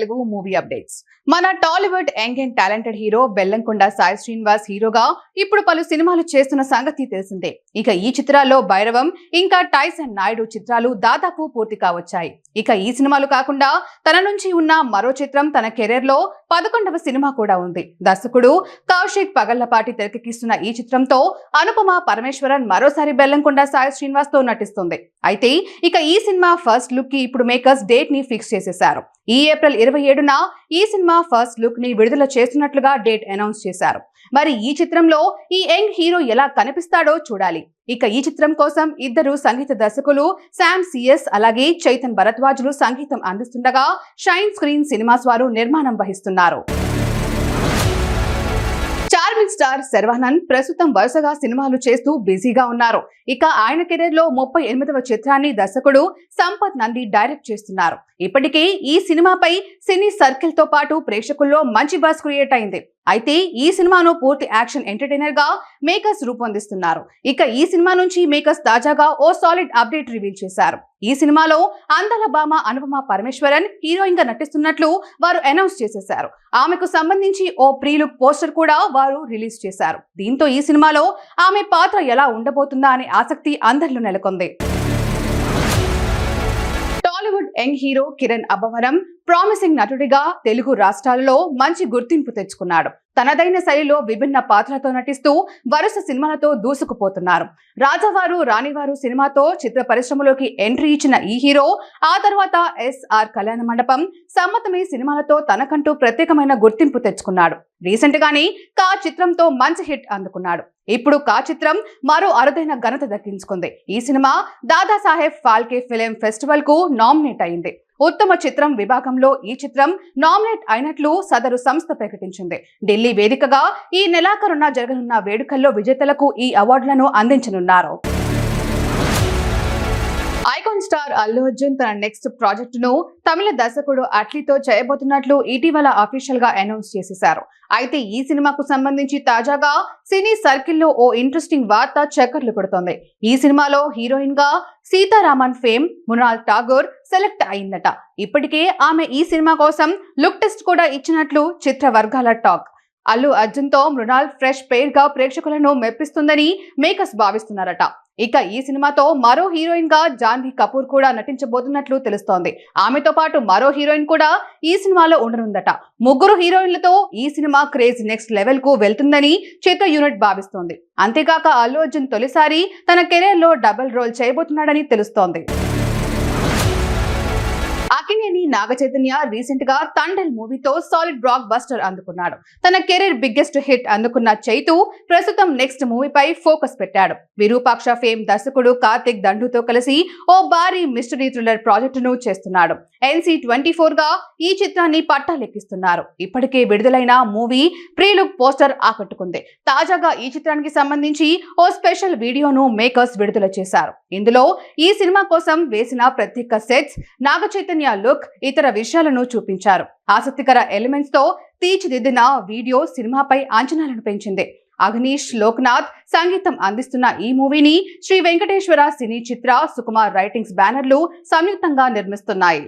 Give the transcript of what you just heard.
Telugu movie updates. మన Tollywood young and talented hero Bellamkonda Sai Srinivas హీరోగా ఇప్పుడు పలు సినిమాలు చేస్తున్న సంగతి తెలిసిందే. ఇక ఈ చిత్రాల్లో భైరవం ఇంకా టైసన్ నాయుడు చిత్రాలు దాదాపు పూర్తి కావచ్చాయి. ఇక ఈ సినిమాలు కాకుండా తన నుంచి ఉన్న మరో చిత్రం తన కెరీర్ లో 11వ సినిమా కూడా ఉంది. దర్శకుడు కౌశిక్ పగళ్లపాటి తెరకెక్కిస్తున్న ఈ చిత్రంతో అనుపమ పరమేశ్వరన్ మరోసారి బెల్లంకొండ సాయి శ్రీనివాస్ తో నటిస్తుంది. అయితే ఇక ఈ సినిమా ఫస్ట్ లుక్ కి ఇప్పుడు మేకర్స్ డేట్ ని ఫిక్స్ చేసేశారు. ఈ ఏప్రిల్ 27న ఈ సినిమా ఫస్ట్ లుక్ ని విడుదల చేస్తున్నట్లుగా డేట్ అనౌన్స్ చేశారు. మరి ఈ చిత్రంలో ఈ యంగ్ హీరో ఎలా కనిపిస్తాడో చూడాలి. ఇక ఈ చిత్రం కోసం ఇద్దరు సంగీత దర్శకులు శామ్ సిఎస్ అలాగే చైతన్ భరద్వాజులు సంగీతం అందిస్తుండగా షైన్ స్క్రీన్ సినిమాస్ వారు నిర్మాణం వహిస్తున్నారు. చార్మింగ్ స్టార్ శర్వానంద్ ప్రస్తుతం వరుసగా సినిమాలు చేస్తూ బిజీగా ఉన్నారు. ఇక ఆయన కెరీర్ లో 38వ చిత్రాన్ని దర్శకుడు సంపత్ నంది డైరెక్ట్ చేస్తున్నారు. ఇప్పటికే ఈ సినిమాపై సినీ సర్కిల్ తో పాటు ప్రేక్షకుల్లో మంచి బజ్ క్రియేట్ అయింది. అయితే ఈ సినిమాను పూర్తి యాక్షన్ ఎంటర్టైనర్ గా మేకర్స్ రూపొందిస్తున్నారు. ఇక ఈ సినిమా నుంచి మేకర్స్ తాజాగా ఓ సాలిడ్ అప్డేట్ రివీల్ చేశారు. ఈ సినిమాలో అందాల భామ అనుపమ పరమేశ్వరన్ హీరోయిన్ గా నటిస్తున్నట్లు వారు అనౌన్స్ చేసేశారు. ఆమెకు సంబంధించి ఓ ప్రీ లుక్ పోస్టర్ కూడా వారు రిలీజ్ చేశారు. దీంతో ఈ సినిమాలో ఆమె పాత్ర ఎలా ఉండబోతుందా అనే ఆసక్తి అందరిలో నెలకొంది. Tollywood young hero Kiran Abbavaram promising నటుడిగా తెలుగు రాష్ట్రాలలో మంచి గుర్తింపు తెచ్చుకున్నాడు. తనదైన శైలిలో విభిన్న పాత్రలతో నటిస్తూ వరుస సినిమాలతో దూసుకుపోతున్నారు. రాజావారు రాణివారు సినిమాతో చిత్ర పరిశ్రమలోకి ఎంట్రీ ఇచ్చిన ఈ హీరో ఆ తర్వాత ఎస్ఆర్ కళ్యాణ మండపం, సమ్మతమే సినిమాలతో తనకంటూ ప్రత్యేకమైన గుర్తింపు తెచ్చుకున్నాడు. రీసెంట్ గానే కా చిత్రంతో మంచి హిట్ అందుకున్నాడు. ఇప్పుడు కా చిత్రం మరో అరుదైన ఘనత దక్కించుకుంది. ఈ cinema Dadasaheb Phalke film festival కు నామినేట్ అయింది. ఉత్తమ చిత్రం విభాగంలో ఈ చిత్రం నామినేట్ అయినట్లు సదరు సంస్థ ప్రకటించింది. ఢిల్లీ వేదికగా ఈ నెలాఖరున జరగనున్న వేడుకల్లో విజేతలకు ఈ అవార్డులను అందించనున్నారు. ఐకాన్ స్టార్ అల్లు అర్జున్ తన నెక్స్ట్ ప్రాజెక్ట్ ను తమిళ దర్శకుడు అట్లీతో చేయబోతున్నట్లు ఇటీవల అఫీషియల్ గా అనౌన్స్ చేసేశారు. అయితే ఈ సినిమాకు సంబంధించి తాజాగా సినీ సర్కిల్ లో ఓ ఇంట్రెస్టింగ్ వార్త చక్కర్లు కొడుతోంది. ఈ సినిమాలో హీరోయిన్ గా సీతారామన్ ఫేమ్ మృణాల్ ఠాగూర్ సెలెక్ట్ అయిందట. ఇప్పటికే ఆమె ఈ సినిమా కోసం లుక్ టెస్ట్ కూడా ఇచ్చినట్లు చిత్ర వర్గాల టాక్. అల్లు అర్జున్ తో మృణాల్ ఫ్రెష్ పేర్ గా ప్రేక్షకులను మెప్పిస్తుందని మేకర్స్ భావిస్తున్నారట. ఇక ఈ సినిమాతో మరో హీరోయిన్ గా జాన్వీ కపూర్ కూడా నటించబోతున్నట్లు తెలుస్తోంది. ఆమెతో పాటు మరో హీరోయిన్ కూడా ఈ సినిమాలో ఉండనుందట. ముగ్గురు హీరోయిన్లతో ఈ సినిమా క్రేజ్ నెక్స్ట్ లెవెల్ కు వెళ్తుందని చిత్ర యూనిట్ భావిస్తోంది. అంతేకాక అల్లు అర్జున్ తొలిసారి తన కెరీర్ లో డబుల్ రోల్ చేయబోతున్నాడని తెలుస్తోంది. అక్కినేని నాగచైతన్య రీసెంట్ గా తండల్ మూవీతో సాలిడ్ బ్లాక్ బస్టర్ అందుకున్నాడు. తన కెరీర్ బిగ్గెస్ట్ హిట్ అందుకున్న చైతు ప్రస్తుతం నెక్స్ట్ మూవీపై ఫోకస్ పెట్టాడు. విరూపాక్ష ఫేమ్ దర్శకుడు కార్తిక్ దండుతో కలిసి ఓ భారీ మిస్టరీ థ్రిల్లర్ ప్రాజెక్టును చేస్తున్నాడు. NC24 గా ఈ చిత్రాన్ని పట్టాలెక్కిస్తున్నారు. ఇప్పటికే విడుదలైన మూవీ ప్రీ లుక్ పోస్టర్ ఆకట్టుకుంది. తాజాగా ఈ చిత్రానికి సంబంధించి ఓ స్పెషల్ వీడియోను మేకర్స్ విడుదల చేశారు. ఇందులో ఈ సినిమా కోసం వేసిన ప్రత్యేక సెట్స్, నాగచైతన్య లుక్, ఇతర విషయాలను చూపించారు. ఆసక్తికర ఎలిమెంట్స్ తో తీర్చిదిద్దిన వీడియో సినిమాపై అంచనాలను పెంచింది. అగ్నీష్ లోక్నాథ్ సంగీతం అందిస్తున్న ఈ మూవీని శ్రీ వెంకటేశ్వర సినీ చిత్ర సుకుమార్ రైటింగ్స్ బ్యానర్లు సంయుక్తంగా నిర్మిస్తున్నాయి.